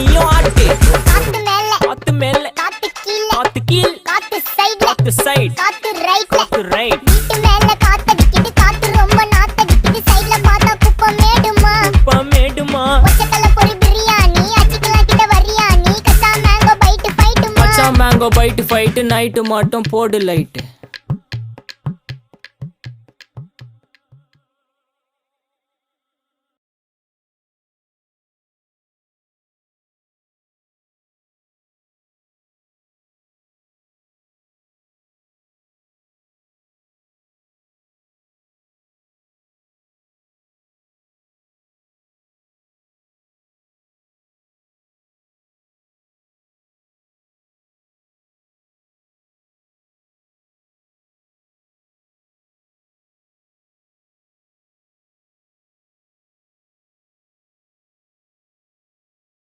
நீயும் ஆட்டு. காத்து மேல காத்து மேல காத்து கீழ காத்து கீழ் காத்து சைடுல காத்து சைடு காத்து ரைட்ல காத்து ரைட். வீட்டு மேல காத்தடிக்குது காத்து ரொம்ப நாத்தடிக்குது சைடுல பார்த்தா குப்பை மேடுமா மேடுமா ஒச்சக்கல்ல பொரி பிரியாணி அச்சிக்கலாம் கிட்ட வரியாணி கச்சா மேங்கோ பைட்டு ஃபைட்டுமா மச்சான் மேங்கோ பைட்டு ஃபைட்டு நைட்டு மட்டும் போடு லைட்டு.